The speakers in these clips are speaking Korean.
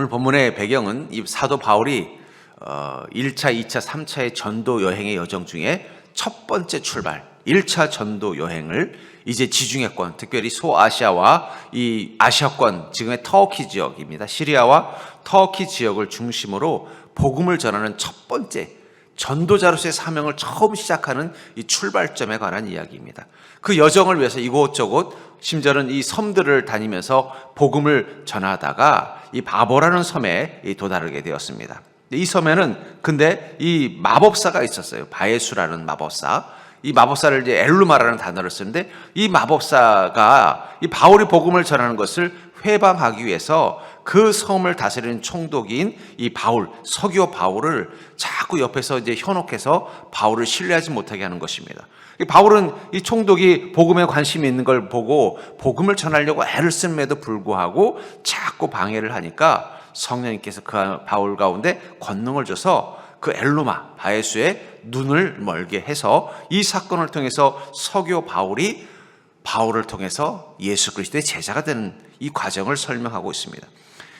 오늘 본문의 배경은 이 사도 바울이 1차, 2차, 3차의 전도 여행의 여정 중에 첫 번째 출발, 1차 전도 여행을 이제 지중해권, 특별히 소아시아와 이 아시아권, 지금의 터키 지역입니다. 시리아와 터키 지역을 중심으로 복음을 전하는 첫 번째 전도자로서의 사명을 처음 시작하는 이 출발점에 관한 이야기입니다. 그 여정을 위해서 이곳저곳, 심지어는 이 섬들을 다니면서 복음을 전하다가 이 바보라는 섬에 도달하게 되었습니다. 이 섬에는 근데 이 마법사가 있었어요. 바예수라는 마법사. 이 마법사를 이제 엘루마라는 단어를 쓰는데, 이 마법사가 이 바울이 복음을 전하는 것을 회방하기 위해서 그 섬을 다스리는 총독인 이 바울, 서기오 바울을 자꾸 옆에서 이제 현혹해서 바울을 신뢰하지 못하게 하는 것입니다. 바울은 이 총독이 복음에 관심이 있는 걸 보고 복음을 전하려고 애를 쓰는데도 불구하고 자꾸 방해를 하니까 성령님께서 그 바울 가운데 권능을 줘서 그 엘루마, 바예수의 눈을 멀게 해서 이 사건을 통해서 서기오 바울이 바울을 통해서 예수 그리스도의 제자가 되는 이 과정을 설명하고 있습니다.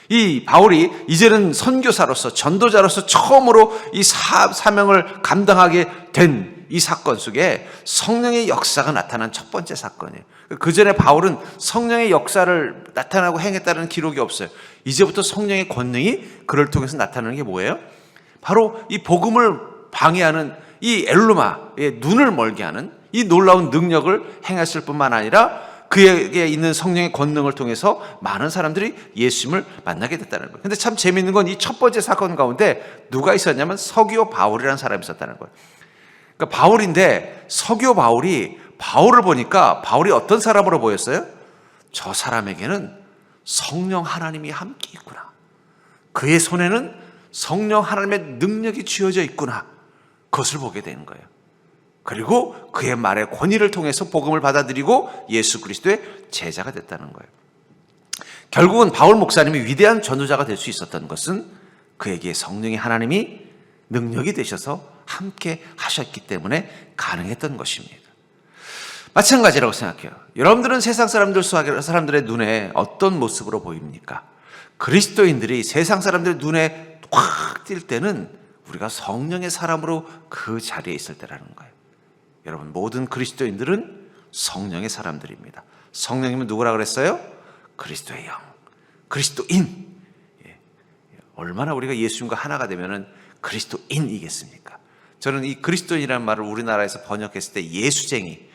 이 바울이 이제는 선교사로서, 전도자로서 처음으로 이 사명을 감당하게 된 이 사건 속에 성령의 역사가 나타난 첫 번째 사건이에요. 그 전에 바울은 성령의 역사를 나타나고 행했다는 기록이 없어요. 이제부터 성령의 권능이 그를 통해서 나타나는 게 뭐예요? 바로 이 복음을 방해하는 이 엘루마의 눈을 멀게 하는 이 놀라운 능력을 행했을 뿐만 아니라 그에게 있는 성령의 권능을 통해서 많은 사람들이 예수님을 만나게 됐다는 거예요. 근데 참 재미있는 건 이 첫 번째 사건 가운데 누가 있었냐면 서기오 바울이라는 사람이 있었다는 거예요. 그러니까 바울인데 서기오 바울이 바울을 보니까 바울이 어떤 사람으로 보였어요? 저 사람에게는 성령 하나님이 함께 있구나. 그의 손에는 성령 하나님의 능력이 쥐어져 있구나. 그것을 보게 되는 거예요. 그리고 그의 말의 권위를 통해서 복음을 받아들이고 예수 그리스도의 제자가 됐다는 거예요. 결국은 바울 목사님이 위대한 전도자가 될 수 있었던 것은 그에게 성령의 하나님이 능력이 되셔서 함께 하셨기 때문에 가능했던 것입니다. 마찬가지라고 생각해요. 여러분들은 세상 사람들의 눈에 어떤 모습으로 보입니까? 그리스도인들이 세상 사람들의 눈에 확 띌 때는 우리가 성령의 사람으로 그 자리에 있을 때라는 거예요. 여러분, 모든 그리스도인들은 성령의 사람들입니다. 성령님은 누구라 그랬어요? 그리스도의 영, 그리스도인. 얼마나 우리가 예수님과 하나가 되면은 그리스도인이겠습니까? 저는 이 그리스도인이라는 말을 우리나라에서 번역했을 때 예수쟁이,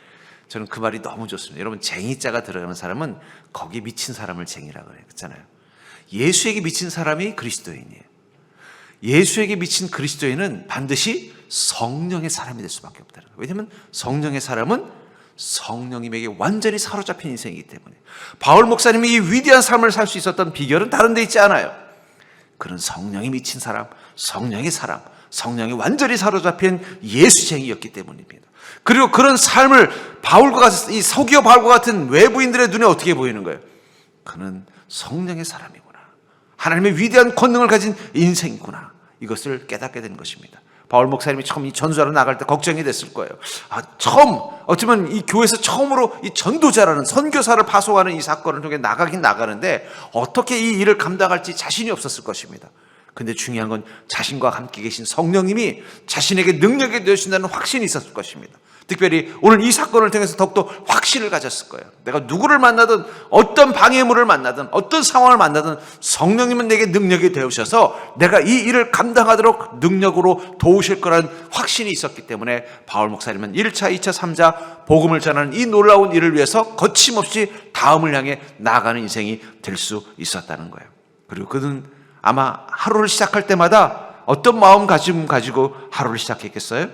저는 그 말이 너무 좋습니다. 여러분, 쟁이자가 들어가는 사람은 거기에 미친 사람을 쟁이라고 그래요. 그렇잖아요. 예수에게 미친 사람이 그리스도인이에요. 예수에게 미친 그리스도인은 반드시 성령의 사람이 될 수밖에 없다는 거예요. 왜냐하면 성령의 사람은 성령님에게 완전히 사로잡힌 인생이기 때문에. 바울 목사님이 이 위대한 삶을 살 수 있었던 비결은 다른 데 있지 않아요. 그는 성령이 미친 사람, 성령의 사람, 성령이 완전히 사로잡힌 예수쟁이였기 때문입니다. 그리고 그런 삶을 바울과 같은, 이 서기오 바울과 같은 외부인들의 눈에 어떻게 보이는 거예요? 그는 성령의 사람이구나. 하나님의 위대한 권능을 가진 인생이구나. 이것을 깨닫게 된 것입니다. 바울 목사님이 처음 이 전도자로 나갈 때 걱정이 됐을 거예요. 처음, 어쩌면 이 교회에서 처음으로 이 전도자라는 선교사를 파송하는 이 사건을 통해 나가긴 나가는데 어떻게 이 일을 감당할지 자신이 없었을 것입니다. 근데 중요한 건 자신과 함께 계신 성령님이 자신에게 능력이 되신다는 확신이 있었을 것입니다. 특별히 오늘 이 사건을 통해서 더욱더 확신을 가졌을 거예요. 내가 누구를 만나든 어떤 방해물을 만나든 어떤 상황을 만나든 성령님은 내게 능력이 되어주셔서 내가 이 일을 감당하도록 능력으로 도우실 거라는 확신이 있었기 때문에 바울 목사님은 1차, 2차, 3차 복음을 전하는 이 놀라운 일을 위해서 거침없이 다음을 향해 나아가는 인생이 될 수 있었다는 거예요. 그리고 그는 아마 하루를 시작할 때마다 어떤 마음가짐 가지고 하루를 시작했겠어요?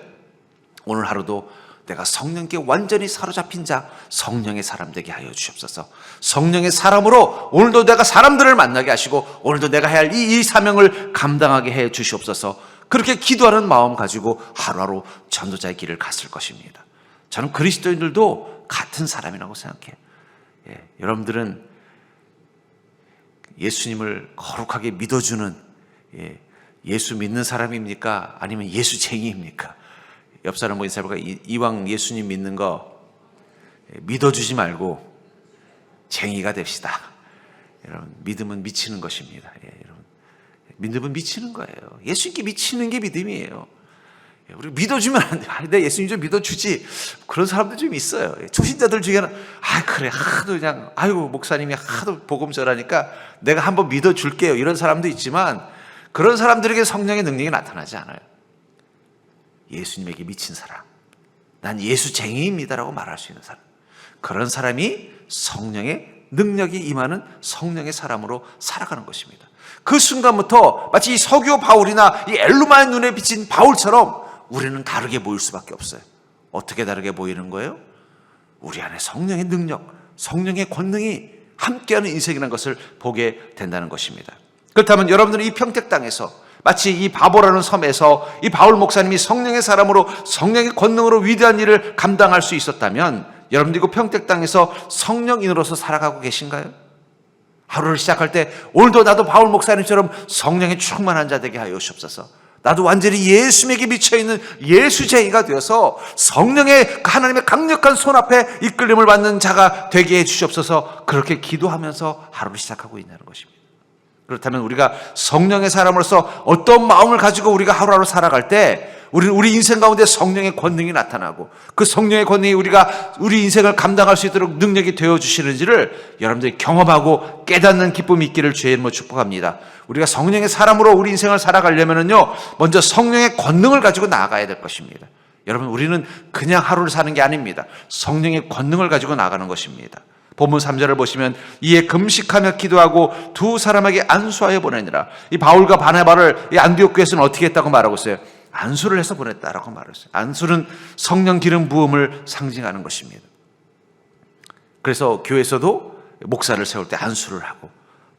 오늘 하루도 내가 성령께 완전히 사로잡힌 자, 성령의 사람 되게 하여 주옵소서. 성령의 사람으로 오늘도 내가 사람들을 만나게 하시고 오늘도 내가 해야 할 이 사명을 감당하게 해 주시옵소서. 그렇게 기도하는 마음 가지고 하루하루 전도자의 길을 갔을 것입니다. 저는 그리스도인들도 같은 사람이라고 생각해요. 여러분들은 예수님을 거룩하게 믿어주는 예수 믿는 사람입니까? 아니면 예수쟁이입니까? 옆 사람 뭐 인사해볼까? 이왕 예수님 믿는 거 믿어주지 말고 쟁이가 됩시다. 여러분, 믿음은 미치는 것입니다. 여러분, 믿음은 미치는 거예요. 예수님께 미치는 게 믿음이에요. 우리 믿어주면 안 돼. 내가 예수님 좀 믿어주지. 그런 사람들 좀 있어요. 초신자들 중에는 그래 하도 그냥 아이고 목사님이 하도 복음 전하니까 내가 한번 믿어줄게요. 이런 사람도 있지만 그런 사람들에게 성령의 능력이 나타나지 않아요. 예수님에게 미친 사람, 난 예수쟁이입니다라고 말할 수 있는 사람, 그런 사람이 성령의 능력이 임하는 성령의 사람으로 살아가는 것입니다. 그 순간부터 마치 이 서기오 바울이나 이 엘루마의 눈에 비친 바울처럼 우리는 다르게 보일 수밖에 없어요. 어떻게 다르게 보이는 거예요? 우리 안에 성령의 능력, 성령의 권능이 함께하는 인생이라는 것을 보게 된다는 것입니다. 그렇다면 여러분들은 이 평택 땅에서 마치 이 바보라는 섬에서 이 바울 목사님이 성령의 사람으로 성령의 권능으로 위대한 일을 감당할 수 있었다면 여러분들 이 평택 땅에서 성령인으로서 살아가고 계신가요? 하루를 시작할 때 오늘도 나도 바울 목사님처럼 성령에 충만한 자 되게 하여 주옵소서. 나도 완전히 예수님에게 미쳐있는 예수쟁이가 되어서 성령의 하나님의 강력한 손 앞에 이끌림을 받는 자가 되게 해 주시옵소서. 그렇게 기도하면서 하루를 시작하고 있다는 것입니다. 그렇다면 우리가 성령의 사람으로서 어떤 마음을 가지고 우리가 하루하루 살아갈 때 우리 인생 가운데 성령의 권능이 나타나고 그 성령의 권능이 우리 인생을 감당할 수 있도록 능력이 되어주시는지를 여러분들이 경험하고 깨닫는 기쁨이 있기를 주의 이름으로 축복합니다. 우리가 성령의 사람으로 우리 인생을 살아가려면요, 먼저 성령의 권능을 가지고 나아가야 될 것입니다. 여러분, 우리는 그냥 하루를 사는 게 아닙니다. 성령의 권능을 가지고 나아가는 것입니다. 본문 3절을 보시면 이에 금식하며 기도하고 두 사람에게 안수하여 보내니라. 이 바울과 바나바를 이 안디옥 교회에서는 어떻게 했다고 말하고 있어요? 안수를 해서 보냈다라고 말했어요. 안수는 성령 기름 부음을 상징하는 것입니다. 그래서 교회에서도 목사를 세울 때 안수를 하고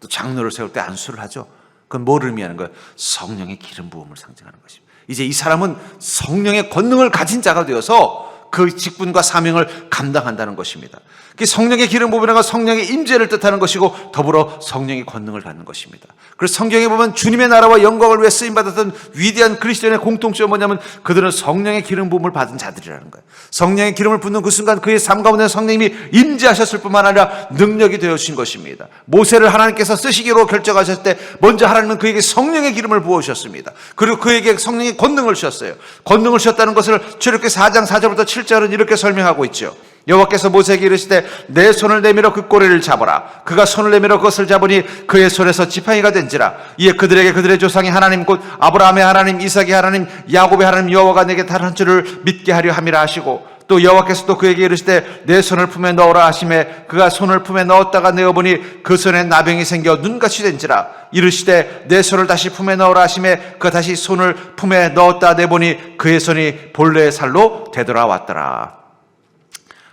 또 장로를 세울 때 안수를 하죠. 그건 뭐를 의미하는 거예요? 성령의 기름 부음을 상징하는 것입니다. 이제 이 사람은 성령의 권능을 가진 자가 되어서 그 직분과 사명을 감당한다는 것입니다. 성령의 기름 부음이라는 건 성령의 임재를 뜻하는 것이고 더불어 성령의 권능을 갖는 것입니다. 그래서 성경에 보면 주님의 나라와 영광을 위해 쓰임받았던 위대한 그리스도인의 공통점은 뭐냐면 그들은 성령의 기름 부음을 받은 자들이라는 거예요. 성령의 기름을 붓는 그 순간 그의 삶 가운데 성령님이 임재하셨을 뿐만 아니라 능력이 되어주신 것입니다. 모세를 하나님께서 쓰시기로 결정하셨을 때 먼저 하나님은 그에게 성령의 기름을 부어주셨습니다. 그리고 그에게 성령의 권능을 주셨어요. 권능을 주셨다는 것을 출애굽기 4장 4절부터 7절은 이렇게 설명하고 있죠. 여호와께서 모세에게 이르시되 내 손을 내밀어 그 꼬리를 잡아라. 그가 손을 내밀어 그것을 잡으니 그의 손에서 지팡이가 된지라. 이에 그들에게 그들의 조상의 하나님 곧 아브라함의 하나님, 이삭의 하나님, 야곱의 하나님 여호와가 내게 다른 줄을 믿게 하려 함이라 하시고, 또 여호와께서 또 그에게 이르시되 내 손을 품에 넣으라 하시매 그가 손을 품에 넣었다가 내어보니 그 손에 나병이 생겨 눈같이 된지라. 이르시되 내 손을 다시 품에 넣으라 하시매 그가 다시 손을 품에 넣었다 내보니 그의 손이 본래의 살로 되돌아왔더라.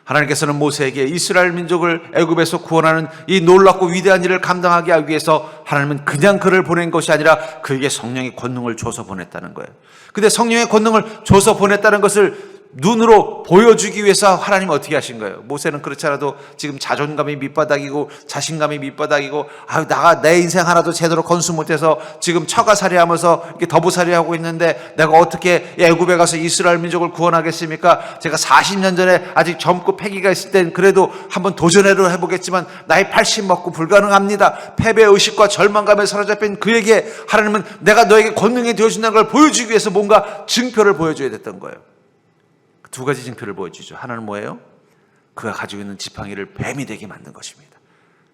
하나님께서는 모세에게 이스라엘 민족을 애굽에서 구원하는 이 놀랍고 위대한 일을 감당하게 하기 위해서 하나님은 그냥 그를 보낸 것이 아니라 그에게 성령의 권능을 줘서 보냈다는 거예요. 근데 성령의 권능을 줘서 보냈다는 것을 눈으로 보여주기 위해서 하나님은 어떻게 하신 거예요? 모세는 그렇지 않아도 지금 자존감이 밑바닥이고 자신감이 밑바닥이고 내가 내 인생 하나도 제대로 건수 못해서 지금 처가살이하면서 이렇게 더부살이하고 있는데 내가 어떻게 애굽에 가서 이스라엘 민족을 구원하겠습니까? 제가 40년 전에 아직 젊고 패기가 있을 땐 그래도 한번 도전해도 해보겠지만 나이 80 먹고 불가능합니다. 패배의식과 절망감에 사로잡힌 그에게 하나님은 내가 너에게 권능이 되어준다는 걸 보여주기 위해서 뭔가 증표를 보여줘야 됐던 거예요. 두 가지 증표를 보여주죠. 하나는 뭐예요? 그가 가지고 있는 지팡이를 뱀이 되게 만든 것입니다.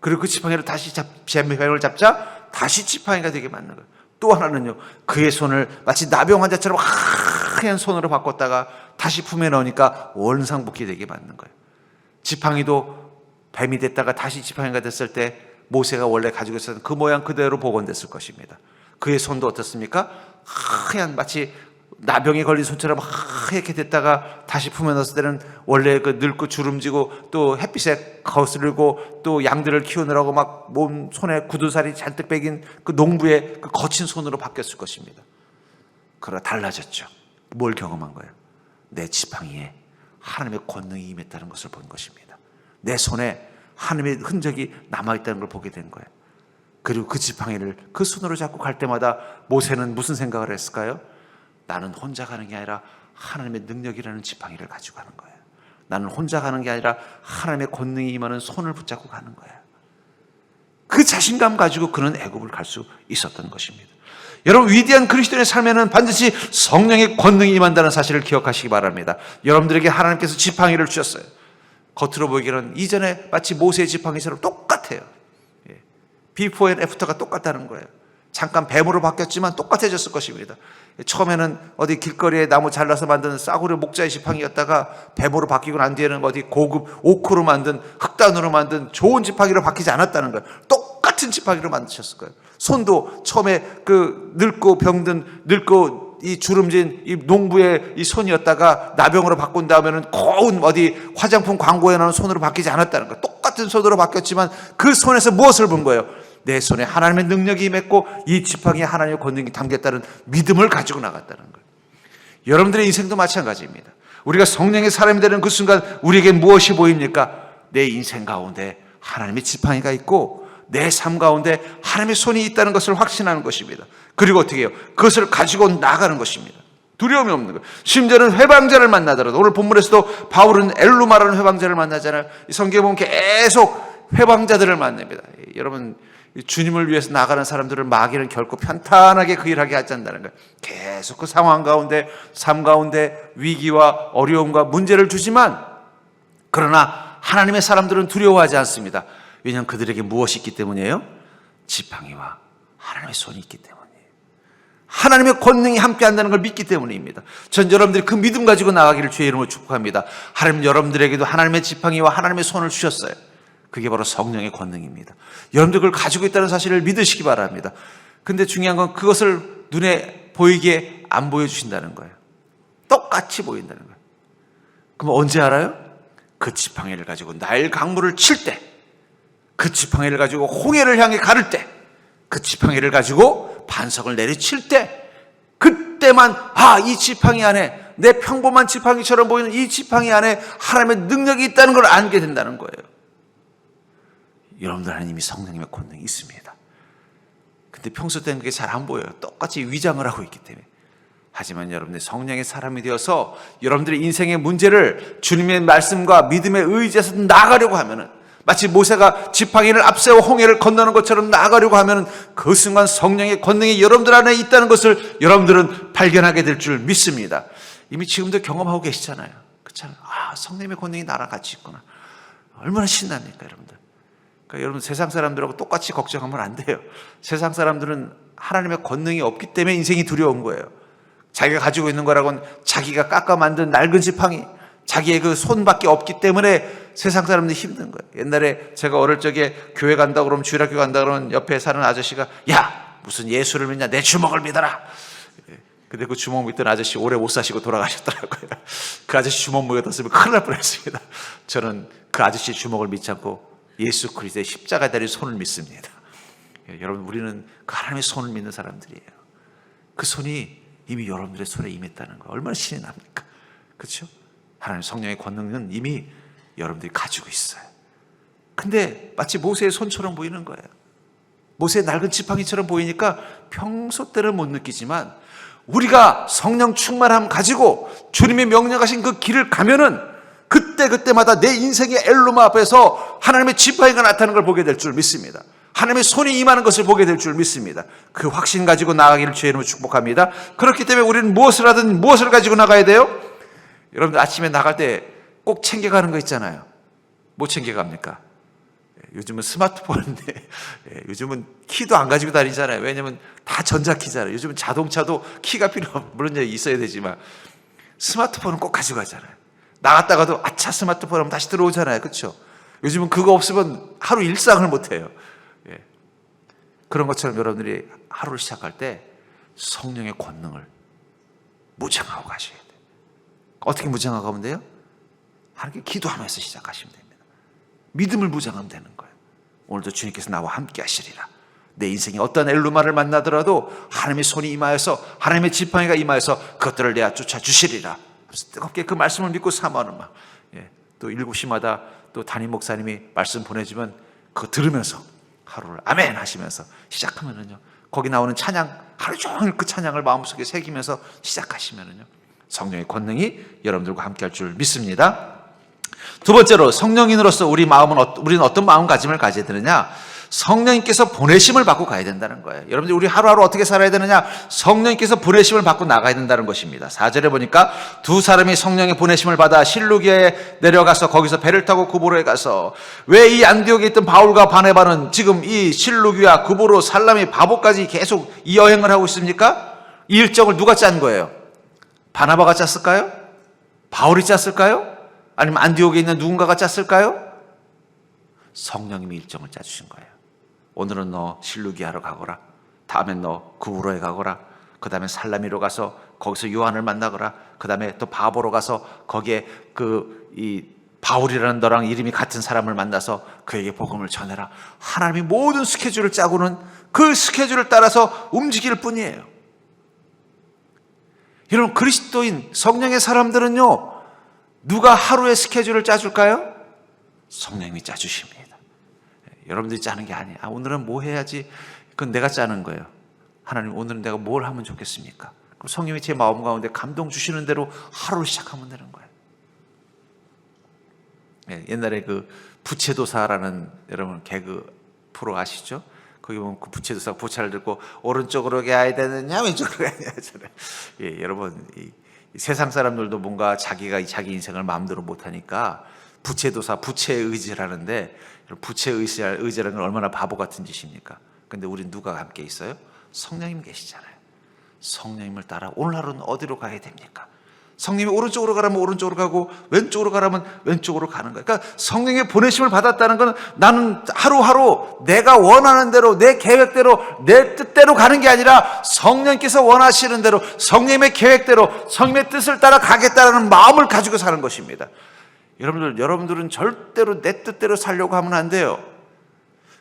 그리고 그 지팡이를 다시 뱀을 잡자 다시 지팡이가 되게 만든 거예요. 또 하나는요, 그의 손을 마치 나병 환자처럼 하얀 손으로 바꿨다가 다시 품에 넣으니까 원상복귀 되게 만든 거예요. 지팡이도 뱀이 됐다가 다시 지팡이가 됐을 때 모세가 원래 가지고 있었던 그 모양 그대로 복원됐을 것입니다. 그의 손도 어떻습니까? 하얀 마치 나병에 걸린 손처럼 하얗게 됐다가 다시 품에 넣었을 때는 원래 그 늙고 주름지고 또 햇빛에 거스르고 또 양들을 키우느라고 막 몸 손에 굳은살이 잔뜩 배긴 그 농부의 그 거친 손으로 바뀌었을 것입니다. 그러나 달라졌죠. 뭘 경험한 거예요? 내 지팡이에 하나님의 권능이 임했다는 것을 본 것입니다. 내 손에 하나님의 흔적이 남아있다는 걸 보게 된 거예요. 그리고 그 지팡이를 그 손으로 잡고 갈 때마다 모세는 무슨 생각을 했을까요? 나는 혼자 가는 게 아니라 하나님의 능력이라는 지팡이를 가지고 가는 거예요. 나는 혼자 가는 게 아니라 하나님의 권능이 임하는 손을 붙잡고 가는 거예요. 그 자신감 가지고 그는 애굽을 갈 수 있었던 것입니다. 여러분, 위대한 그리스도인의 삶에는 반드시 성령의 권능이 임한다는 사실을 기억하시기 바랍니다. 여러분들에게 하나님께서 지팡이를 주셨어요. 겉으로 보기에는 이전에 마치 모세의 지팡이처럼 똑같아요. 비포 앤 애프터가 똑같다는 거예요. 잠깐 뱀으로 바뀌었지만 똑같아졌을 것입니다. 처음에는 어디 길거리에 나무 잘라서 만든 싸구려 목자의 지팡이였다가 뱀으로 바뀌고 난 뒤에는 어디 고급 오크로 만든, 흑단으로 만든 좋은 지팡이로 바뀌지 않았다는 거예요. 똑같은 지팡이로 만드셨을 거예요. 손도 처음에 그 늙고 병든, 늙고 이 주름진 이 농부의 이 손이었다가 나병으로 바꾼 다음에는 고운 어디 화장품 광고에 나오는 손으로 바뀌지 않았다는 거예요. 똑같은 손으로 바뀌었지만 그 손에서 무엇을 본 거예요? 내 손에 하나님의 능력이 임했고 이 지팡이에 하나님의 권능이 담겼다는 믿음을 가지고 나갔다는 거예요. 여러분들의 인생도 마찬가지입니다. 우리가 성령의 사람이 되는 그 순간 우리에게 무엇이 보입니까? 내 인생 가운데 하나님의 지팡이가 있고 내 삶 가운데 하나님의 손이 있다는 것을 확신하는 것입니다. 그리고 어떻게 해요? 그것을 가지고 나가는 것입니다. 두려움이 없는 거예요. 심지어는 회방자를 만나더라도, 오늘 본문에서도 바울은 엘루마라는 회방자를 만나잖아요. 이 성경에 보면 계속 회방자들을 만납니다. 여러분, 주님을 위해서 나가는 사람들을 마귀는 결코 편탄하게 그 일하게 하지 않는다는 거예요. 계속 그 상황 가운데, 삶 가운데 위기와 어려움과 문제를 주지만, 그러나 하나님의 사람들은 두려워하지 않습니다. 왜냐하면 그들에게 무엇이 있기 때문이에요? 지팡이와 하나님의 손이 있기 때문이에요. 하나님의 권능이 함께 한다는 걸 믿기 때문입니다. 전 여러분들이 그 믿음 가지고 나가기를 주의 이름으로 축복합니다. 하나님, 여러분들에게도 하나님의 지팡이와 하나님의 손을 주셨어요. 그게 바로 성령의 권능입니다. 여러분들 그걸 가지고 있다는 사실을 믿으시기 바랍니다. 근데 중요한 건 그것을 눈에 보이게 안 보여주신다는 거예요. 똑같이 보인다는 거예요. 그럼 언제 알아요? 그 지팡이를 가지고 나일 강물을 칠 때, 그 지팡이를 가지고 홍해를 향해 가를 때, 그 지팡이를 가지고 반석을 내리칠 때, 그때만 이 지팡이 안에, 내 평범한 지팡이처럼 보이는 이 지팡이 안에 하나님의 능력이 있다는 걸 알게 된다는 거예요. 여러분들 안에 이미 성령님의 권능이 있습니다. 근데 평소 때는 그게 잘 안 보여요. 똑같이 위장을 하고 있기 때문에. 하지만 여러분들 성령의 사람이 되어서 여러분들의 인생의 문제를 주님의 말씀과 믿음의 의지에서 나아가려고 하면은, 마치 모세가 지팡이를 앞세워 홍해를 건너는 것처럼 나아가려고 하면은 그 순간 성령의 권능이 여러분들 안에 있다는 것을 여러분들은 발견하게 될 줄 믿습니다. 이미 지금도 경험하고 계시잖아요. 그렇잖아요. 성령의 권능이 나랑 같이 있구나. 얼마나 신납니까, 여러분들? 그러니까 여러분, 세상 사람들하고 똑같이 걱정하면 안 돼요. 세상 사람들은 하나님의 권능이 없기 때문에 인생이 두려운 거예요. 자기가 가지고 있는 거라고는 자기가 깎아 만든 낡은 지팡이, 자기의 그 손밖에 없기 때문에 세상 사람들이 힘든 거예요. 옛날에 제가 어릴 적에 교회 간다고 그러면, 주일학교 간다고 그러면 옆에 사는 아저씨가, 야, 무슨 예수를 믿냐, 내 주먹을 믿어라. 근데 그 주먹 믿던 아저씨 오래 못 사시고 돌아가셨더라고요. 그 아저씨 주먹 먹였으면 큰일 날 뻔했습니다. 저는 그 아저씨 주먹을 믿지 않고 예수 그리스도의 십자가에 달린 손을 믿습니다. 여러분, 우리는 그 하나님의 손을 믿는 사람들이에요. 그 손이 이미 여러분들의 손에 임했다는 거 얼마나 신이 납니까? 그렇죠? 하나님 성령의 권능은 이미 여러분들이 가지고 있어요. 근데 마치 모세의 손처럼 보이는 거예요. 모세의 낡은 지팡이처럼 보이니까 평소 때는 못 느끼지만, 우리가 성령 충만함 가지고 주님이 명령하신 그 길을 가면은 그때마다 내 인생의 엘루마 앞에서 하나님의 지팡이가 나타나는 걸 보게 될 줄 믿습니다. 하나님의 손이 임하는 것을 보게 될 줄 믿습니다. 그 확신 가지고 나가기를 주의 이름으로 축복합니다. 그렇기 때문에 우리는 무엇을 하든 무엇을 가지고 나가야 돼요? 여러분들 아침에 나갈 때 꼭 챙겨가는 거 있잖아요. 뭐 챙겨갑니까? 요즘은 스마트폰인데, 요즘은 키도 안 가지고 다니잖아요. 왜냐면 다 전자키잖아요. 요즘은 자동차도 키가 물론 있어야 되지만 스마트폰은 꼭 가지고 가잖아요. 나갔다가도 아차 스마트폰 하면 다시 들어오잖아요. 그렇죠? 요즘은 그거 없으면 하루 일상을 못해요. 그런 것처럼 여러분들이 하루를 시작할 때 성령의 권능을 무장하고 가셔야 돼요. 어떻게 무장하고 가면 돼요? 하나님께 기도하면서 시작하시면 됩니다. 믿음을 무장하면 되는 거예요. 오늘도 주님께서 나와 함께 하시리라. 내 인생에 어떤 엘루마를 만나더라도 하나님의 손이 임하여서, 하나님의 지팡이가 임하여서 그것들을 내가 쫓아주시리라. 뜨겁게 그 말씀을 믿고 사모하는 마음. 또 7시마다 또 담임 목사님이 말씀 보내주면 그거 들으면서 하루를 아멘 하시면서 시작하면은요, 거기 나오는 찬양, 하루 종일 그 찬양을 마음속에 새기면서 시작하시면은요, 성령의 권능이 여러분들과 함께 할 줄 믿습니다. 두 번째로, 성령인으로서 우리는 어떤 마음가짐을 가져야 되느냐? 성령님께서 보내심을 받고 가야 된다는 거예요. 여러분들 우리 하루하루 어떻게 살아야 되느냐? 성령님께서 보내심을 받고 나가야 된다는 것입니다. 4절에 보니까 두 사람이 성령의 보내심을 받아 실루기아에 내려가서 거기서 배를 타고 구브로에 가서, 왜 이 안디옥에 있던 바울과 바네바는 지금 이 실루기아, 구브로, 살라미, 바보까지 계속 이 여행을 하고 있습니까? 이 일정을 누가 짠 거예요? 바나바가 짰을까요? 바울이 짰을까요? 아니면 안디옥에 있는 누군가가 짰을까요? 성령님이 일정을 짜주신 거예요. 오늘은 너 실루기아로 가거라. 다음엔 너 구브로에 가거라. 그 다음에 살라미로 가서 거기서 요한을 만나거라. 그 다음에 또 바보로 가서 거기에 이 바울이라는 너랑 이름이 같은 사람을 만나서 그에게 복음을 전해라. 하나님이 모든 스케줄을 짜고는 그 스케줄을 따라서 움직일 뿐이에요. 여러분, 그리스도인 성령의 사람들은요, 누가 하루의 스케줄을 짜줄까요? 성령님이 짜주십니다. 여러분들이 짜는 게 아니에요. 오늘은 뭐 해야지? 그건 내가 짜는 거예요. 하나님, 오늘은 내가 뭘 하면 좋겠습니까? 그럼 성령이 제 마음 가운데 감동 주시는 대로 하루를 시작하면 되는 거예요. 옛날에 그 부채도사라는, 여러분 개그 프로 아시죠? 거기 보면 그 부채도사가 부채를 들고 오른쪽으로 가야 되느냐 왼쪽으로 가야 되느냐. 여러분, 이 세상 사람들도 뭔가 자기가 자기 인생을 마음대로 못하니까 부채도사, 부채의 의지라는데, 부채의 의지라는 건 얼마나 바보 같은 짓입니까? 근데 우린 누가 함께 있어요? 성령님 계시잖아요. 성령님을 따라 오늘 하루는 어디로 가야 됩니까? 성령님이 오른쪽으로 가라면 오른쪽으로 가고 왼쪽으로 가라면 왼쪽으로 가는 거예요. 그러니까 성령의 보내심을 받았다는 건 나는 하루하루 내가 원하는 대로, 내 계획대로, 내 뜻대로 가는 게 아니라 성령께서 원하시는 대로, 성령님의 계획대로, 성령의 뜻을 따라 가겠다는 마음을 가지고 사는 것입니다. 여러분들은 절대로 내 뜻대로 살려고 하면 안 돼요.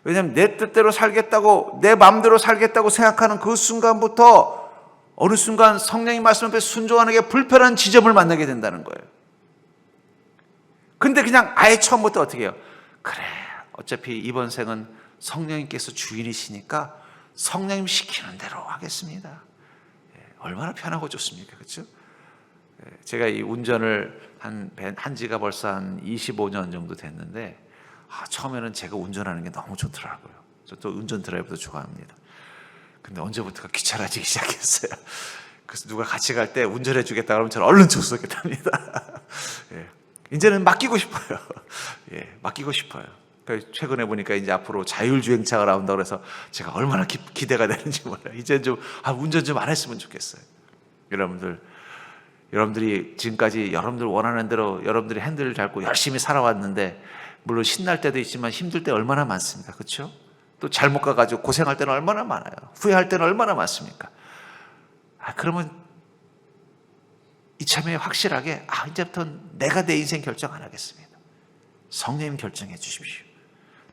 왜냐하면 내 뜻대로 살겠다고, 내 마음대로 살겠다고 생각하는 그 순간부터 어느 순간 성령의 말씀 앞에 순종하는 게 불편한 지점을 만나게 된다는 거예요. 근데 그냥 아예 처음부터 어떻게 해요? 그래, 어차피 이번 생은 성령님께서 주인이시니까 성령님 시키는 대로 하겠습니다. 얼마나 편하고 좋습니까? 그렇죠? 제가 이 운전을 한 지가 벌써 한 25년 정도 됐는데, 처음에는 제가 운전하는 게 너무 좋더라고요. 저 또 운전 드라이브도 좋아합니다. 근데 언제부터가 귀찮아지기 시작했어요. 그래서 누가 같이 갈 때 운전해 주겠다 그러면 저는 얼른 조수하겠답니다. 이제는 맡기고 싶어요. 맡기고 싶어요. 최근에 보니까 이제 앞으로 자율주행차가 나온다고 그래서 제가 얼마나 기대가 되는지 몰라요. 이제 좀 운전 좀 안 했으면 좋겠어요. 여러분들이 지금까지 여러분들 원하는 대로 여러분들이 핸들을 잡고 열심히 살아왔는데, 물론 신날 때도 있지만 힘들 때 얼마나 많습니까? 그렇죠? 또 잘못 가가지고 고생할 때는 얼마나 많아요. 후회할 때는 얼마나 많습니까? 그러면 이참에 확실하게 이제부터는 내가 내 인생 결정 안 하겠습니다. 성령님 결정해 주십시오.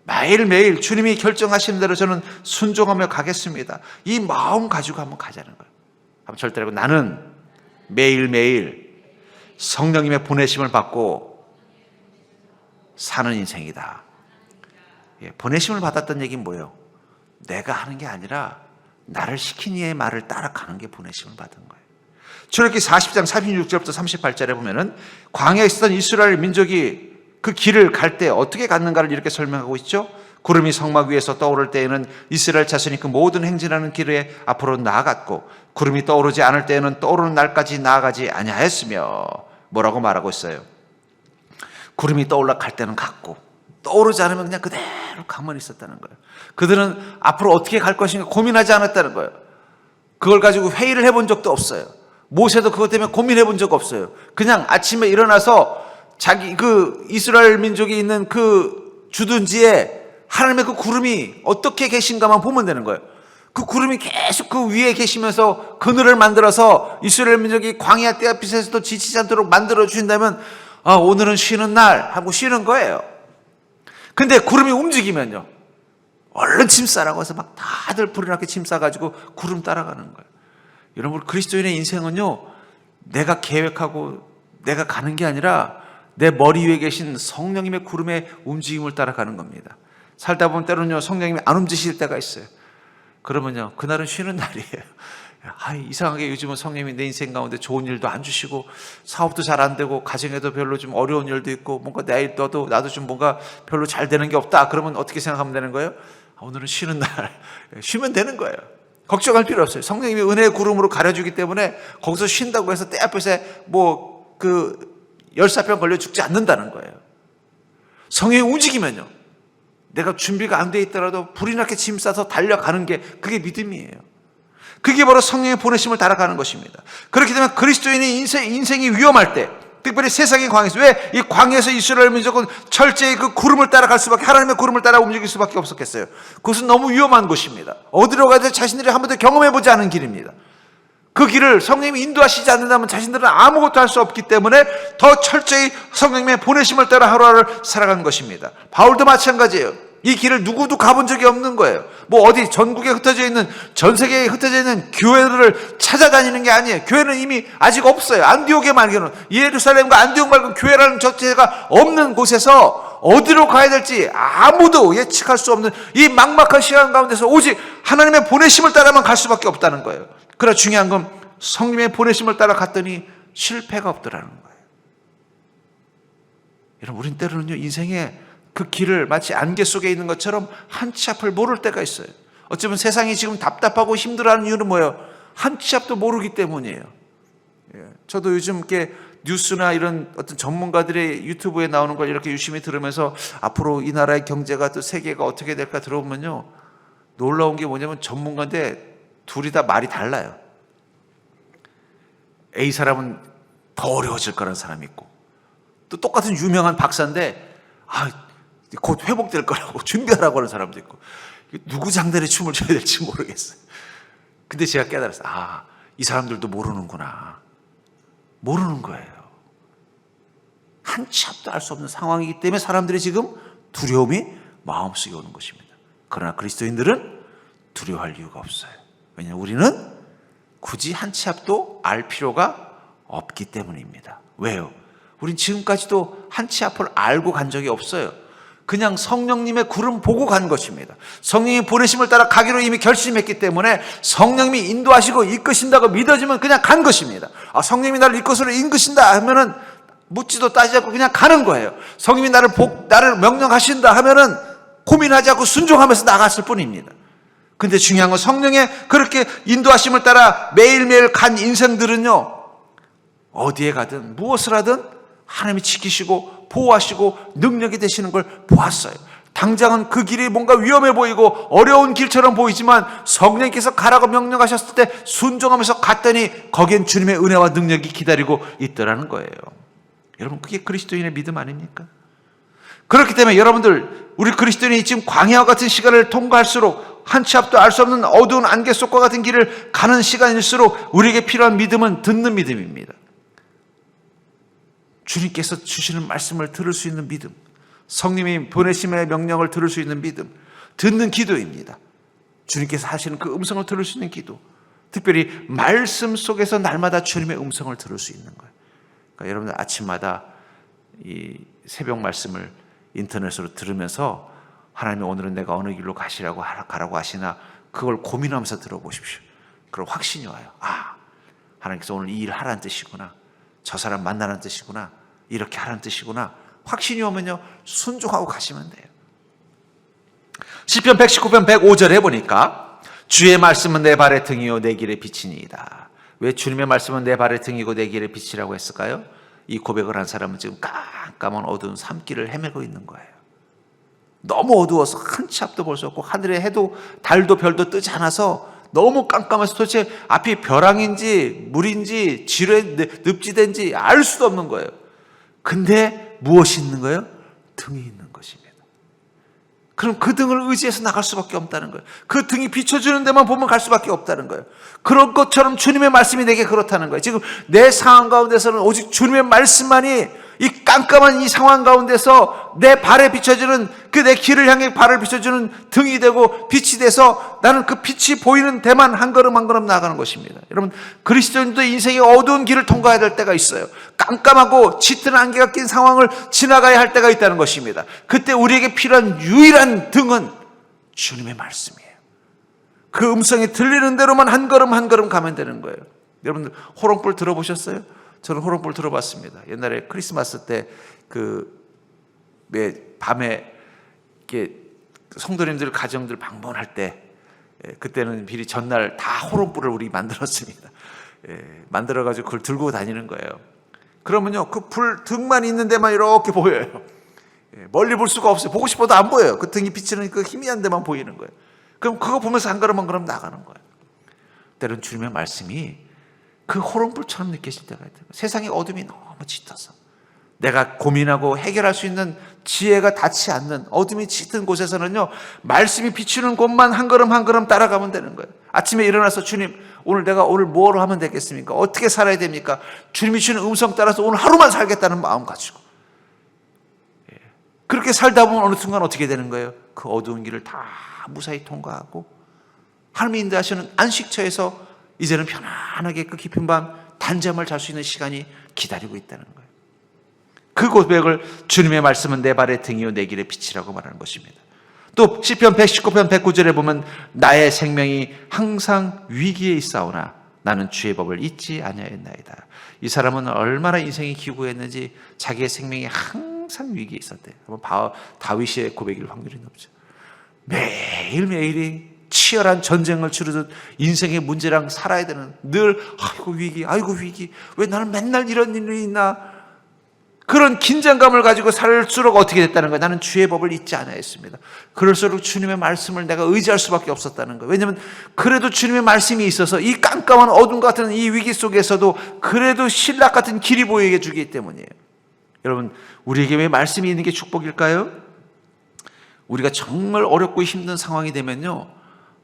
매일매일 주님이 결정하시는 대로 저는 순종하며 가겠습니다. 이 마음 가지고 한번 가자는 거예요. 한번 절대로 나는 매일매일 성령님의 보내심을 받고 사는 인생이다. 보내심을 받았다는 얘기는 뭐예요? 내가 하는 게 아니라 나를 시킨 이의 말을 따라가는 게 보내심을 받은 거예요. 출애굽기 40장 36절부터 38절에 보면은 광야에 있었던 이스라엘 민족이 그 길을 갈 때 어떻게 갔는가를 이렇게 설명하고 있죠. 구름이 성막 위에서 떠오를 때에는 이스라엘 자손이 그 모든 행진하는 길에 앞으로 나아갔고, 구름이 떠오르지 않을 때에는 떠오르는 날까지 나아가지 아니하였으며, 뭐라고 말하고 있어요? 구름이 떠올라 갈 때는 갔고, 떠오르지 않으면 그냥 그대로 가만히 있었다는 거예요. 그들은 앞으로 어떻게 갈 것인가 고민하지 않았다는 거예요. 그걸 가지고 회의를 해본 적도 없어요. 모세도 그것 때문에 고민해 본 적 없어요. 그냥 아침에 일어나서 자기 그 이스라엘 민족이 있는 그 주둔지에 하나님의 그 구름이 어떻게 계신가만 보면 되는 거예요. 그 구름이 계속 그 위에 계시면서 그늘을 만들어서 이스라엘 민족이 광야 떼앞에서도 지치지 않도록 만들어 주신다면, 오늘은 쉬는 날 하고 쉬는 거예요. 근데 구름이 움직이면요, 얼른 짐 싸라고 해서 막 다들 불이 나게 짐 싸가지고 구름 따라가는 거예요. 여러분, 그리스도인의 인생은요, 내가 계획하고 내가 가는 게 아니라 내 머리 위에 계신 성령님의 구름의 움직임을 따라가는 겁니다. 살다 보면 때로는요, 성령님이 안 움직이실 때가 있어요. 그러면요, 그날은 쉬는 날이에요. 이상하게 요즘은 성령님이 내 인생 가운데 좋은 일도 안 주시고, 사업도 잘 안 되고, 가정에도 별로 좀 어려운 일도 있고, 뭔가 나도 좀 뭔가 별로 잘 되는 게 없다. 그러면 어떻게 생각하면 되는 거예요? 오늘은 쉬는 날. 쉬면 되는 거예요. 걱정할 필요 없어요. 성령님이 은혜의 구름으로 가려주기 때문에 거기서 쉰다고 해서 때 앞에서 열사병 걸려 죽지 않는다는 거예요. 성령이 움직이면요, 내가 준비가 안 돼 있더라도 불이 나게 짐 싸서 달려가는 게 그게 믿음이에요. 그게 바로 성령의 보내심을 따라가는 것입니다. 그렇기 때문에 그리스도인의 인생이 위험할 때, 특별히 세상의 광야에서, 왜 이 광야에서 이스라엘 민족은 철저히 그 구름을 따라갈 수밖에, 하나님의 구름을 따라 움직일 수밖에 없었겠어요? 그것은 너무 위험한 곳입니다. 어디로 가야 돼 자신들이 한 번도 경험해보지 않은 길입니다. 그 길을 성령님이 인도하시지 않는다면 자신들은 아무것도 할 수 없기 때문에 더 철저히 성령님의 보내심을 따라 하루하루를 살아가는 것입니다. 바울도 마찬가지예요. 이 길을 누구도 가본 적이 없는 거예요. 어디 전국에 흩어져 있는, 전 세계에 흩어져 있는 교회들을 찾아다니는 게 아니에요. 교회는 이미 아직 없어요. 안디옥에 말고는, 예루살렘과 안디옥 말고 교회라는 자체가 없는 곳에서 어디로 가야 될지 아무도 예측할 수 없는 이 막막한 시간 가운데서 오직 하나님의 보내심을 따라만 갈 수밖에 없다는 거예요. 그러나 중요한 건 성령의 보내심을 따라 갔더니 실패가 없더라는 거예요. 여러분, 우린 때로는요, 인생에 그 길을 마치 안개 속에 있는 것처럼 한 치 앞을 모를 때가 있어요. 어쩌면 세상이 지금 답답하고 힘들어하는 이유는 뭐예요? 한 치 앞도 모르기 때문이에요. 저도 요즘 이렇게 뉴스나 이런 어떤 전문가들의 유튜브에 나오는 걸 이렇게 유심히 들으면서 앞으로 이 나라의 경제가 또 세계가 어떻게 될까 들어보면요, 놀라운 게 뭐냐면 전문가인데 둘이 다 말이 달라요. A 사람은 더 어려워질 거라는 사람이 있고, 또 똑같은 유명한 박사인데 곧 회복될 거라고 준비하라고 하는 사람도 있고, 누구 장단에 춤을 춰야 될지 모르겠어요. 근데 제가 깨달았어요. 이 사람들도 모르는구나. 모르는 거예요. 한 치 앞도 알 수 없는 상황이기 때문에 사람들이 지금 두려움이 마음속에 오는 것입니다. 그러나 그리스도인들은 두려워할 이유가 없어요. 왜냐하면 우리는 굳이 한 치 앞도 알 필요가 없기 때문입니다. 왜요? 우린 지금까지도 한 치 앞을 알고 간 적이 없어요. 그냥 성령님의 구름 보고 간 것입니다. 성령의 보내심을 따라 가기로 이미 결심했기 때문에 성령님이 인도하시고 이끄신다고 믿어지면 그냥 간 것입니다. 성령님이 나를 이끌어서 이끄신다 하면은 묻지도 따지지 않고 그냥 가는 거예요. 성령님이 나를 명령하신다 하면은 고민하지 않고 순종하면서 나갔을 뿐입니다. 근데 중요한 건 성령의 그렇게 인도하심을 따라 매일매일 간 인생들은요, 어디에 가든 무엇을 하든 하나님이 지키시고 보호하시고 능력이 되시는 걸 보았어요. 당장은 그 길이 뭔가 위험해 보이고 어려운 길처럼 보이지만 성령께서 가라고 명령하셨을 때 순종하면서 갔더니 거기엔 주님의 은혜와 능력이 기다리고 있더라는 거예요. 여러분, 그게 그리스도인의 믿음 아닙니까? 그렇기 때문에 여러분들, 우리 그리스도인이 지금 광야와 같은 시간을 통과할수록, 한 치 앞도 알 수 없는 어두운 안개 속과 같은 길을 가는 시간일수록 우리에게 필요한 믿음은 듣는 믿음입니다. 주님께서 주시는 말씀을 들을 수 있는 믿음, 성령이 보내심의 명령을 들을 수 있는 믿음, 듣는 기도입니다. 주님께서 하시는 그 음성을 들을 수 있는 기도, 특별히 말씀 속에서 날마다 주님의 음성을 들을 수 있는 거예요. 그러니까 여러분들 아침마다 이 새벽 말씀을 인터넷으로 들으면서 하나님이 오늘은 내가 어느 길로 가라고 하시나, 그걸 고민하면서 들어보십시오. 그럼 확신이 와요. 하나님께서 오늘 이 일을 하라는 뜻이구나, 저 사람 만나는 뜻이구나, 이렇게 하라는 뜻이구나. 확신이 오면요, 순종하고 가시면 돼요. 시편 119편 105절에 보니까 주의 말씀은 내 발의 등이요 내 길의 빛이니이다. 왜 주님의 말씀은 내 발의 등이고 내 길의 빛이라고 했을까요? 이 고백을 한 사람은 지금 깜깜한 어두운 산길을 헤매고 있는 거예요. 너무 어두워서 한 치 앞도 볼 수 없고, 하늘에 해도 달도 별도 뜨지 않아서 너무 깜깜해서 도대체 앞이 벼랑인지 물인지 늪지대인지 알 수도 없는 거예요. 근데 무엇이 있는 거예요? 등이 있는 것입니다. 그럼 그 등을 의지해서 나갈 수밖에 없다는 거예요. 그 등이 비춰주는 데만 보면 갈 수밖에 없다는 거예요. 그런 것처럼 주님의 말씀이 내게 그렇다는 거예요. 지금 내 상황 가운데서는 오직 주님의 말씀만이 이 깜깜한 이 상황 가운데서 내 발에 비춰주는, 그 내 길을 향해 발을 비춰주는 등이 되고 빛이 돼서 나는 그 빛이 보이는 데만 한 걸음 한 걸음 나아가는 것입니다. 여러분, 그리스도인도 인생의 어두운 길을 통과해야 될 때가 있어요. 깜깜하고 짙은 안개가 낀 상황을 지나가야 할 때가 있다는 것입니다. 그때 우리에게 필요한 유일한 등은 주님의 말씀이에요. 그 음성이 들리는 대로만 한 걸음 한 걸음 가면 되는 거예요. 여러분들 호롱불 들어보셨어요? 저는 호롱불 들어봤습니다. 옛날에 크리스마스 때 밤에 이렇게 성도님들 가정들 방문할 때 그때는 미리 전날 다 호롱불을 우리 만들었습니다. 만들어가지고 그걸 들고 다니는 거예요. 그러면요, 그 불 등만 있는 데만 이렇게 보여요. 멀리 볼 수가 없어요. 보고 싶어도 안 보여요. 그 등이 비치는 그 희미한 데만 보이는 거예요. 그럼 그거 보면서 한 걸음 한 걸음 나가는 거예요. 때론 주님의 말씀이 그 호롱불처럼 느껴질 때가 있어요. 세상의 어둠이 너무 짙어서 내가 고민하고 해결할 수 있는 지혜가 닿지 않는 어둠이 짙은 곳에서는요, 말씀이 비추는 곳만 한 걸음 한 걸음 따라가면 되는 거예요. 아침에 일어나서 주님, 내가 오늘 뭐로 하면 되겠습니까? 어떻게 살아야 됩니까? 주님이 주는 음성 따라서 오늘 하루만 살겠다는 마음 가지고 그렇게 살다 보면 어느 순간 어떻게 되는 거예요? 그 어두운 길을 다 무사히 통과하고 하나님이 인도하시는 안식처에서 이제는 편안하게 그 깊은 밤 단잠을 잘 수 있는 시간이 기다리고 있다는 거예요. 그 고백을 주님의 말씀은 내 발의 등이요 내 길의 빛이라고 말하는 것입니다. 또 시편 119편 109절에 보면 나의 생명이 항상 위기에 있사오나 나는 주의 법을 잊지 아니하였나이다. 이 사람은 얼마나 인생이 기구했는지 자기의 생명이 항상 위기에 있었대요. 다윗의 고백일 확률이 높죠. 매일매일이 치열한 전쟁을 치르듯 인생의 문제랑 살아야 되는, 늘 아이고 위기, 왜 나는 맨날 이런 일이 있나, 그런 긴장감을 가지고 살수록 어떻게 됐다는 거예요? 나는 주의 법을 잊지 않아했습니다. 그럴수록 주님의 말씀을 내가 의지할 수밖에 없었다는 거예요. 왜냐하면 그래도 주님의 말씀이 있어서 이 깜깜한 어둠 같은 이 위기 속에서도 그래도 신락 같은 길이 보이게 주기 때문이에요. 여러분, 우리에게 왜 말씀이 있는 게 축복일까요? 우리가 정말 어렵고 힘든 상황이 되면요,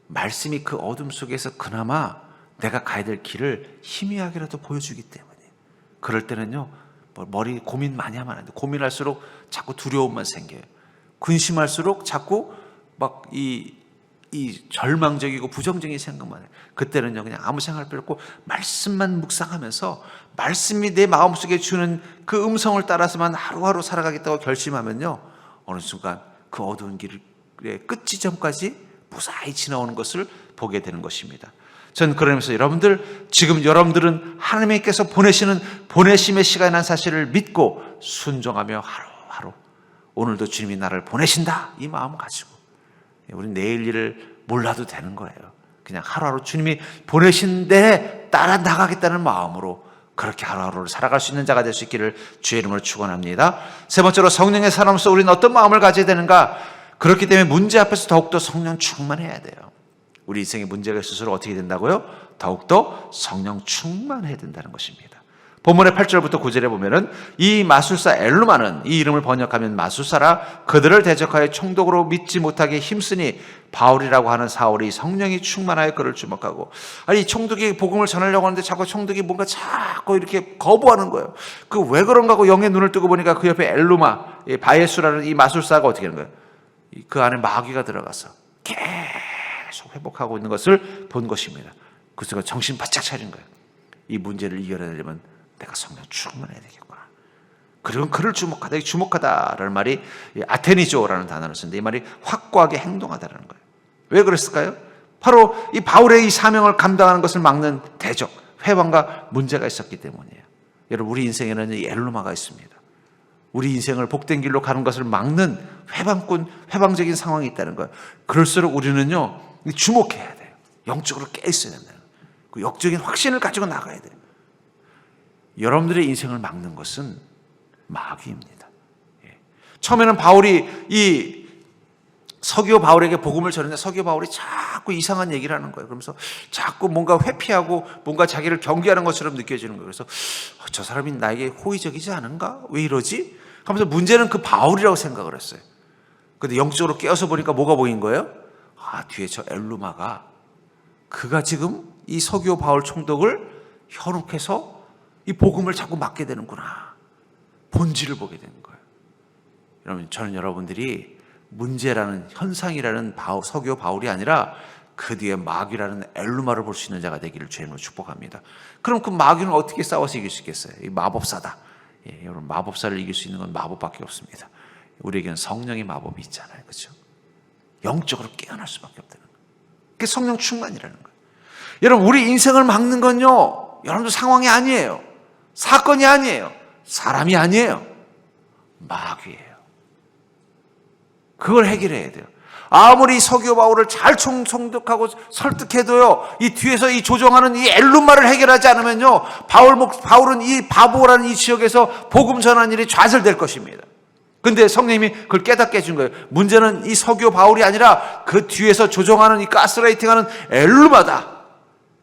말씀이 그 어둠 속에서 그나마 내가 가야 될 길을 희미하게라도 보여주기 때문이에요. 그럴 때는요, 머리 고민 많이 하면 안 돼. 고민할수록 자꾸 두려움만 생겨요. 근심할수록 자꾸 막 이 절망적이고 부정적인 생각만 해요. 그때는요, 그냥 아무 생각할 필요 없고 말씀만 묵상하면서 말씀이 내 마음속에 주는 그 음성을 따라서만 하루하루 살아가겠다고 결심하면요, 어느 순간 그 어두운 길의 끝 지점까지 무사히 지나오는 것을 보게 되는 것입니다. 전 그러면서 지금 여러분들은 하나님께서 보내시는 보내심의 시간이라는 사실을 믿고 순종하며 하루하루 오늘도 주님이 나를 보내신다, 이 마음 가지고 우리는 내일 일을 몰라도 되는 거예요. 그냥 하루하루 주님이 보내신 데 따라 나가겠다는 마음으로 그렇게 하루하루를 살아갈 수 있는 자가 될 수 있기를 주의 이름으로 축원합니다. 세 번째로, 성령의 사람으로서 우리는 어떤 마음을 가져야 되는가? 그렇기 때문에 문제 앞에서 더욱더 성령 충만해야 돼요. 우리 인생에 문제가 있을수록 어떻게 된다고요? 더욱더 성령 충만해야 된다는 것입니다. 본문의 8절부터 9절에 보면은 이 마술사 엘루마는, 이 이름을 번역하면 마술사라, 그들을 대적하여 총독으로 믿지 못하게 힘쓰니 바울이라고 하는 사울이 성령이 충만하여 그를 주목하고, 아니 총독이 복음을 전하려고 하는데 자꾸 총독이 뭔가 자꾸 이렇게 거부하는 거예요. 그 왜 그런가 하고 영의 눈을 뜨고 보니까 그 옆에 엘루마, 바예수라는 이 마술사가 어떻게 하는 거예요? 그 안에 마귀가 들어가서 계속 회복하고 있는 것을 본 것입니다. 그 순간 정신 바짝 차린 거예요. 이 문제를 이겨내려면 내가 성령 충만해야 되겠구나. 그리고 그를 주목하다, 이 주목하다라는 말이 아테니조라는 단어를 쓰는데 이 말이 확고하게 행동하다라는 거예요. 왜 그랬을까요? 바로 이 바울의 이 사명을 감당하는 것을 막는 대적, 회방과 문제가 있었기 때문이에요. 여러분, 우리 인생에는 이 엘루마가 있습니다. 우리 인생을 복된 길로 가는 것을 막는 회방적인 상황이 있다는 거예요. 그럴수록 우리는요, 주목해야 돼요. 영적으로 깨 있어야 된다는 거예요. 그 영적인 확신을 가지고 나가야 돼요. 여러분들의 인생을 막는 것은 마귀입니다. 처음에는 바울이 이 서기오 바울에게 복음을 전했는데 서기오 바울이 자꾸 이상한 얘기를 하는 거예요. 그러면서 자꾸 뭔가 회피하고 뭔가 자기를 경계하는 것처럼 느껴지는 거예요. 그래서 저 사람이 나에게 호의적이지 않은가? 왜 이러지? 하면서 문제는 그 바울이라고 생각을 했어요. 근데 영적으로 깨어서 보니까 뭐가 보인 거예요? 뒤에 저 엘루마가, 그가 지금 이 서기오 바울 총독을 현혹해서 이 복음을 자꾸 막게 되는구나. 본질을 보게 되는 거예요. 여러분, 저는 여러분들이 문제라는 현상이라는 서기오 바울이 아니라 그 뒤에 마귀라는 엘루마를 볼 수 있는 자가 되기를 주님으로 축복합니다. 그럼 그 마귀는 어떻게 싸워서 이길 수 있겠어요? 이 마법사다. 여러분, 마법사를 이길 수 있는 건 마법밖에 없습니다. 우리에게는 성령의 마법이 있잖아요. 그렇죠? 영적으로 깨어날 수밖에 없다는 거예요. 그게 성령 충만이라는 거예요. 여러분, 우리 인생을 막는 건요, 여러분들 상황이 아니에요. 사건이 아니에요. 사람이 아니에요. 마귀예요. 그걸 해결해야 돼요. 아무리 서기오 바울을 잘 총독하고 설득해도요, 이 뒤에서 이 조종하는 이 엘루마를 해결하지 않으면요, 바울은 이 바보라는 이 지역에서 복음 전하는 일이 좌절될 것입니다. 근데 성령님이 그걸 깨닫게 해준 거예요. 문제는 이 서기오 바울이 아니라 그 뒤에서 조종하는 이 가스라이팅하는 엘루마다.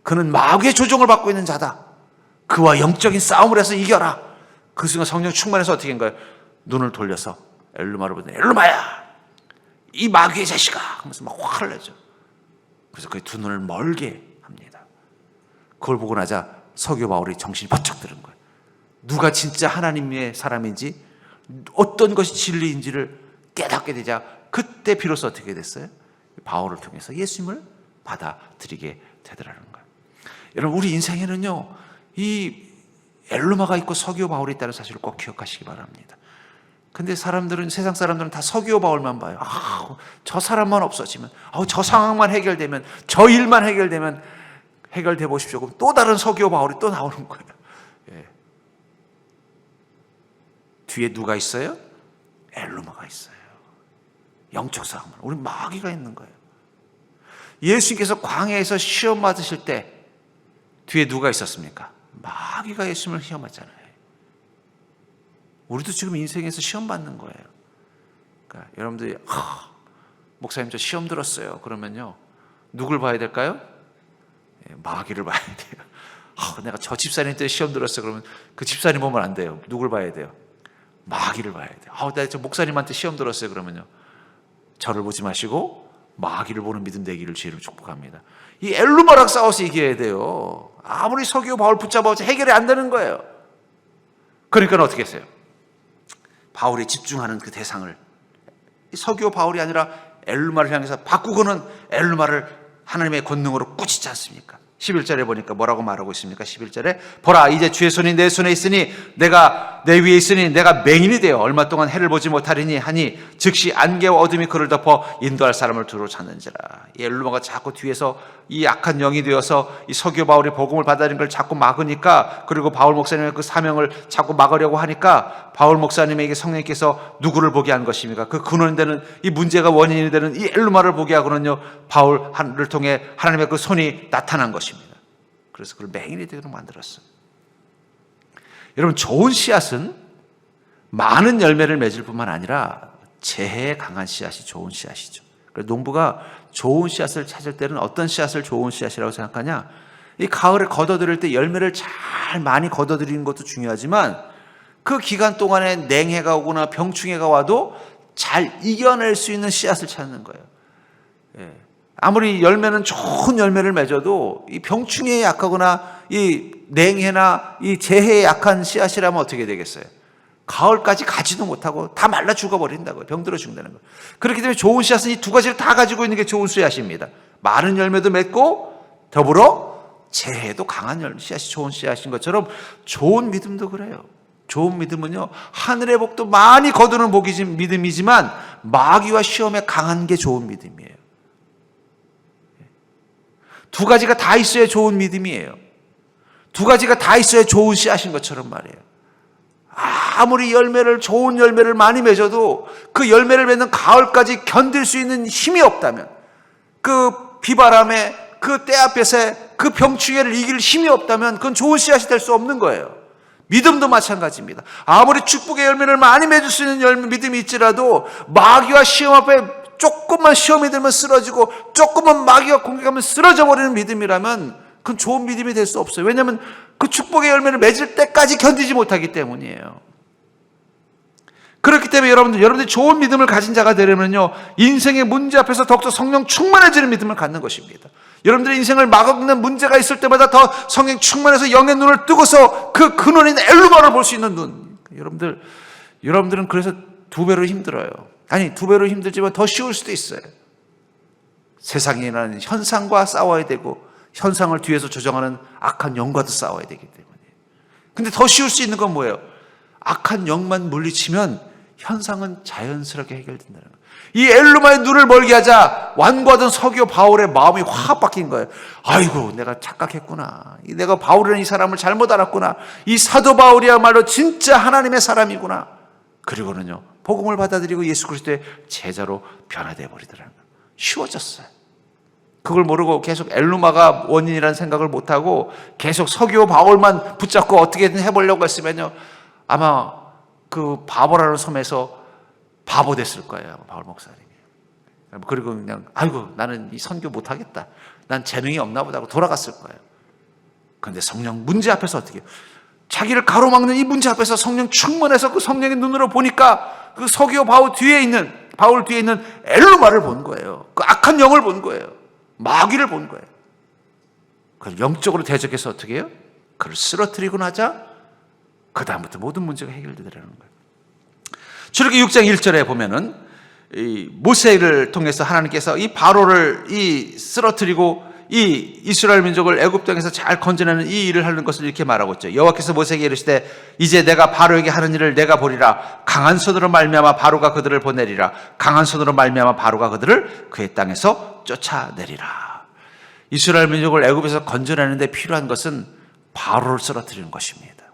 그는 마귀의 조종을 받고 있는 자다. 그와 영적인 싸움을 해서 이겨라. 그 순간 성령 충만해서 어떻게 한 거예요? 눈을 돌려서 엘루마를 보더니 엘루마야, 이 마귀의 자식아 하면서 막 화를 내죠. 그래서 그 두 눈을 멀게 합니다. 그걸 보고 나자 서기오 바울이 정신이 번쩍 드는 거예요. 누가 진짜 하나님의 사람인지, 어떤 것이 진리인지를 깨닫게 되자 그때 비로소 어떻게 됐어요? 바울을 통해서 예수님을 받아들이게 되더라는 거예요. 여러분, 우리 인생에는요, 이 엘루마가 있고 서기오 바울이 있다는 사실을 꼭 기억하시기 바랍니다. 근데 세상 사람들은 다 서기오 바울만 봐요. 저 사람만 없어지면, 저 상황만 해결되면, 저 일만 해결되면 해결돼 보십시오. 그럼 또 다른 서기오 바울이 또 나오는 거예요. 예. 뒤에 누가 있어요? 엘루마가 있어요. 영적 싸움은 우리 마귀가 있는 거예요. 예수님께서 광야에서 시험 받으실 때 뒤에 누가 있었습니까? 마귀가 예수님을 시험하잖아요. 우리도 지금 인생에서 시험 받는 거예요. 그러니까 여러분들이 목사님 저 시험 들었어요. 그러면요, 누굴 봐야 될까요? 마귀를 봐야 돼요. 내가 저 집사님 때 시험 들었어요. 그러면 그 집사님 보면 안 돼요. 누굴 봐야 돼요? 마귀를 봐야 돼요. 나 저 목사님한테 시험 들었어요. 그러면요, 저를 보지 마시고 마귀를 보는 믿음 되기를 주의로 축복합니다. 이 엘루마랑 싸워서 이겨야 돼요. 아무리 서기오 바울 붙잡아도 해결이 안 되는 거예요. 그러니까 어떻게 했어요? 바울이 집중하는 그 대상을 서기오 바울이 아니라 엘루마를 향해서 바꾸고는 엘루마를 하나님의 권능으로 꾸짖지 않습니까? 11절에 보니까 뭐라고 말하고 있습니까? 11절에 보라, 이제 주의 손이 내 손에 있으니 내가 내 위에 있으니 내가 맹인이 되어 얼마 동안 해를 보지 못하리니 하니 즉시 안개와 어둠이 그를 덮어 인도할 사람을 두루 찾는지라. 이 엘루마가 자꾸 뒤에서 이 악한 영이 되어서 이 서기오 바울이 복음을 받아들인 걸 자꾸 막으니까, 그리고 바울 목사님의 그 사명을 자꾸 막으려고 하니까 바울 목사님에게 성령께서 누구를 보게 한 것입니까? 그 근원이 되는, 이 문제가 원인이 되는 이 엘루마를 보게 하고는요, 바울을 통해 하나님의 그 손이 나타난 것입니다. 그래서 그걸 맹인이 되도록 만들었어요. 여러분, 좋은 씨앗은 많은 열매를 맺을 뿐만 아니라 재해에 강한 씨앗이 좋은 씨앗이죠. 그래서 농부가 좋은 씨앗을 찾을 때는 어떤 씨앗을 좋은 씨앗이라고 생각하냐? 이 가을에 걷어들일 때 열매를 잘 많이 걷어들이는 것도 중요하지만 그 기간 동안에 냉해가 오거나 병충해가 와도 잘 이겨낼 수 있는 씨앗을 찾는 거예요. 예. 아무리 열매는 좋은 열매를 맺어도 이 병충해에 약하거나 이 냉해나 이 재해에 약한 씨앗이라면 어떻게 되겠어요? 가을까지 가지도 못하고 다 말라 죽어버린다고요. 병들어 죽는다는 거예요. 그렇기 때문에 좋은 씨앗은 이 두 가지를 다 가지고 있는 게 좋은 씨앗입니다. 많은 열매도 맺고 더불어 재해도 강한 씨앗이 좋은 씨앗인 것처럼 좋은 믿음도 그래요. 좋은 믿음은요, 하늘의 복도 많이 거두는 믿음이지만 마귀와 시험에 강한 게 좋은 믿음이에요. 두 가지가 다 있어야 좋은 믿음이에요. 두 가지가 다 있어야 좋은 씨앗인 것처럼 말이에요. 아무리 좋은 열매를 많이 맺어도 그 열매를 맺는 가을까지 견딜 수 있는 힘이 없다면, 그 비바람에 그 때 앞에서 그 병충해를 이길 힘이 없다면 그건 좋은 씨앗이 될 수 없는 거예요. 믿음도 마찬가지입니다. 아무리 축복의 열매를 많이 맺을 수 있는 믿음이 있지라도 마귀와 시험 앞에 조금만 시험이 들면 쓰러지고 조금만 마귀가 공격하면 쓰러져 버리는 믿음이라면 그건 좋은 믿음이 될 수 없어요. 왜냐하면 그 축복의 열매를 맺을 때까지 견디지 못하기 때문이에요. 그렇기 때문에 여러분들이 좋은 믿음을 가진 자가 되려면요, 인생의 문제 앞에서 더욱더 성령 충만해지는 믿음을 갖는 것입니다. 여러분들의 인생을 막는 문제가 있을 때마다 더 성령 충만해서 영의 눈을 뜨고서 그 근원인 엘루마를 볼 수 있는 눈. 여러분들은 그래서 두 배로 힘들어요. 아니, 두 배로 힘들지만 더 쉬울 수도 있어요. 세상에 일어나는 현상과 싸워야 되고 현상을 뒤에서 조정하는 악한 영과도 싸워야 되기 때문에. 근데 더 쉬울 수 있는 건 뭐예요? 악한 영만 물리치면 현상은 자연스럽게 해결된다는 거예요. 이 엘루마의 눈을 멀게 하자 완고하던 서기오 바울의 마음이 확 바뀐 거예요. 아이고, 내가 착각했구나. 내가 바울이라는 이 사람을 잘못 알았구나. 이 사도 바울이야말로 진짜 하나님의 사람이구나. 그리고는요, 복음을 받아들이고 예수 그리스도의 제자로 변화되어 버리더라는 거예요. 쉬워졌어요. 그걸 모르고 계속 엘루마가 원인이라는 생각을 못하고 계속 서기오 바울만 붙잡고 어떻게든 해보려고 했으면요, 아마 그 바보라는 섬에서 바보 됐을 거예요, 바울 목사님이. 그리고 그냥 아이고 나는 이 선교 못하겠다, 난 재능이 없나 보다 하고 돌아갔을 거예요. 그런데 성령 문제 앞에서 어떻게 해요? 자기를 가로막는 이 문제 앞에서 성령 충만해서 그 성령의 눈으로 보니까 그 서기오 바울 뒤에 있는 엘루마를 본 거예요. 그 악한 영을 본 거예요. 마귀를 본 거예요. 그걸 영적으로 대적해서 어떻게 해요? 그를 쓰러뜨리고 나자 그 다음부터 모든 문제가 해결되더라는 거예요. 출애굽기 6장 1절에 보면은 이 모세를 통해서 하나님께서 이 바로를 쓰러뜨리고 이 이스라엘 민족을 애굽 땅에서 잘 건져내는 이 일을 하는 것을 이렇게 말하고 있죠. 여호와께서 모세에게 이르시되 이제 내가 바로에게 하는 일을 내가 보리라. 강한 손으로 말미암아 바로가 그들을 보내리라. 강한 손으로 말미암아 바로가 그들을 그의 땅에서 쫓아내리라. 이스라엘 민족을 애굽에서 건져내는 데 필요한 것은 바로를 쓰러뜨리는 것입니다.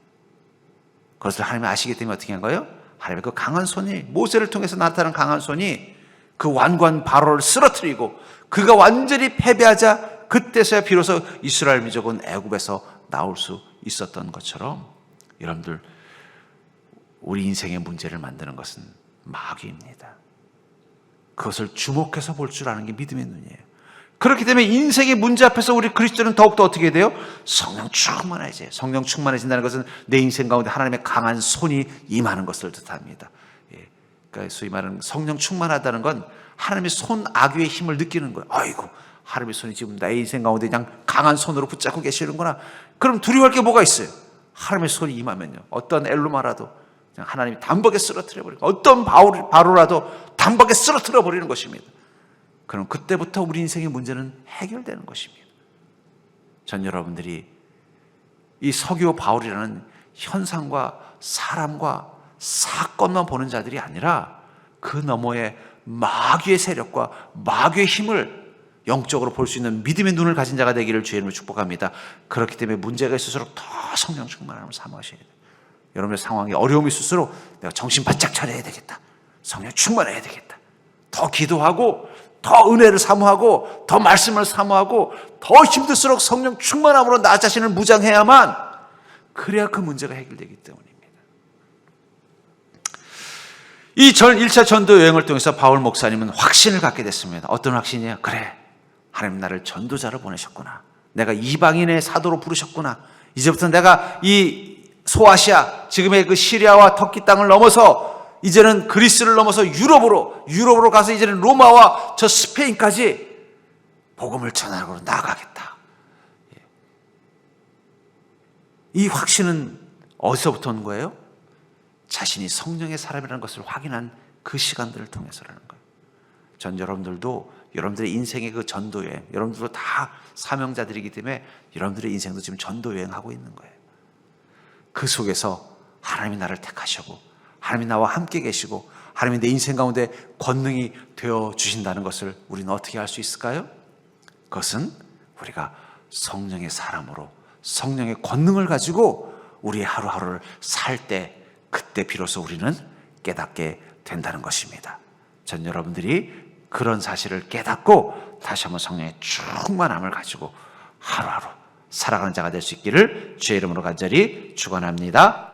그것을 하나님이 아시기 때문에 어떻게 한 거예요? 하나님의 그 강한 손이, 모세를 통해서 나타난 강한 손이 그 완고한 바로를 쓰러뜨리고 그가 완전히 패배하자 그때서야 비로소 이스라엘 민족은 애굽에서 나올 수 있었던 것처럼, 여러분들 우리 인생의 문제를 만드는 것은 마귀입니다. 그것을 주목해서 볼 줄 아는 게 믿음의 눈이에요. 그렇기 때문에 인생의 문제 앞에서 우리 그리스도는 더욱더 어떻게 돼요? 성령 충만해져요. 성령 충만해진다는 것은 내 인생 가운데 하나님의 강한 손이 임하는 것을 뜻합니다. 그러니까 소위 말하는 성령 충만하다는 건 하나님의 손 악유의 힘을 느끼는 거예요. 아이고, 하나님의 손이 지금 내 인생 가운데 그냥 강한 손으로 붙잡고 계시는구나. 그럼 두려워할 게 뭐가 있어요? 하나님의 손이 임하면요, 어떤 엘루마라도 그냥 하나님이 단박에 쓰러뜨려 버리고, 어떤 바로라도 단박에 쓰러뜨려 버리는 것입니다. 그럼 그때부터 우리 인생의 문제는 해결되는 것입니다. 전 여러분들이 이 서기오 바울이라는 현상과 사람과 사건만 보는 자들이 아니라 그 너머에 마귀의 세력과 마귀의 힘을 영적으로 볼 수 있는 믿음의 눈을 가진 자가 되기를 주의 이름으로 축복합니다. 그렇기 때문에 문제가 있을수록 더 성령 충만함을 사모하셔야 돼요. 여러분의 상황이 어려움이 있을수록 내가 정신 바짝 차려야 되겠다, 성령 충만해야 되겠다, 더 기도하고 더 은혜를 사모하고 더 말씀을 사모하고 더 힘들수록 성령 충만함으로 나 자신을 무장해야만, 그래야 그 문제가 해결되기 때문입니다. 이 1차 전도 여행을 통해서 바울 목사님은 확신을 갖게 됐습니다. 어떤 확신이에요? 그래, 하나님 나를 전도자로 보내셨구나. 내가 이방인의 사도로 부르셨구나. 이제부터 내가 이 소아시아, 지금의 그 시리아와 터키 땅을 넘어서 이제는 그리스를 넘어서 유럽으로 가서 이제는 로마와 저 스페인까지 복음을 전하러 나아가겠다. 이 확신은 어디서부터 온 거예요? 자신이 성령의 사람이라는 것을 확인한 그 시간들을 통해서라는 거예요. 전 여러분들도 여러분들의 인생의 그 전도여행, 여러분들도 다 사명자들이기 때문에 여러분들의 인생도 지금 전도여행하고 있는 거예요. 그 속에서 하나님이 나를 택하시고 하나님이 나와 함께 계시고 하나님이 내 인생 가운데 권능이 되어 주신다는 것을 우리는 어떻게 알 수 있을까요? 그것은 우리가 성령의 사람으로 성령의 권능을 가지고 우리의 하루하루를 살 때, 그때 비로소 우리는 깨닫게 된다는 것입니다. 전 여러분들이 그런 사실을 깨닫고 다시 한번 성령의 충만함을 가지고 하루하루 살아가는 자가 될 수 있기를 주의 이름으로 간절히 축원합니다.